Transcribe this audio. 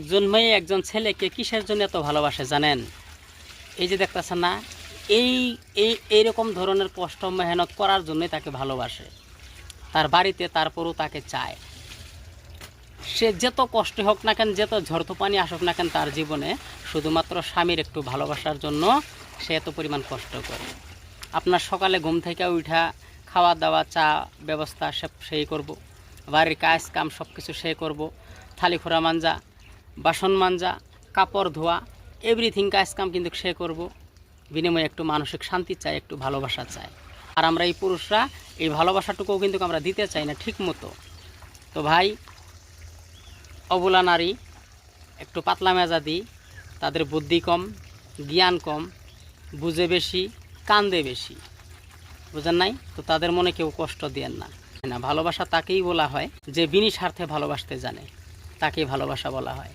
একজন মেয়ে একজন ছেলেকে কিসের জন্য এত ভালোবাসে জানেন? এই যে দেখতেছেন না, এই এইরকম ধরনের কষ্ট মেহনত করার জন্যই তাকে ভালোবাসে। তার বাড়িতে তারপরও তাকে চায়। সে যত কষ্ট হোক না কেন, যত ঝড় তুফানি আসুক না কেন তার জীবনে, শুধুমাত্র স্বামীর একটু ভালোবাসার জন্য সে এত পরিমাণ কষ্ট করে। আপনার সকালে ঘুম থেকে উঠা খাওয়া দাওয়া চা ব্যবস্থা সব সেই করব, বাড়ির কাজ কাম সব কিছু সে করব, থালি খোরা মাঞ্জা, বাসন মাঞ্জা, কাপড় ধোয়া, এভরিথিং কাজ কাম কিন্তু সে করব। বিনিময়ে একটু মানসিক শান্তি চাই, একটু ভালোবাসা চাই। আর আমরা এই পুরুষরা এই ভালোবাসাটুকুও কিন্তু আমরা দিতে চাই না ঠিক মতো। তো ভাই, অবলা নারী একটু পাতলা মেজাজি, তাদের বুদ্ধি কম, জ্ঞান কম, বুঝে বেশি, কান্দে বেশি, বুঝেন নাই? তো তাদের মনে কেউ কষ্ট দেন না। ভালোবাসা তাকেই বলা হয় যে বিনি স্বার্থে ভালোবাসতে জানে, তাকেই ভালোবাসা বলা হয়।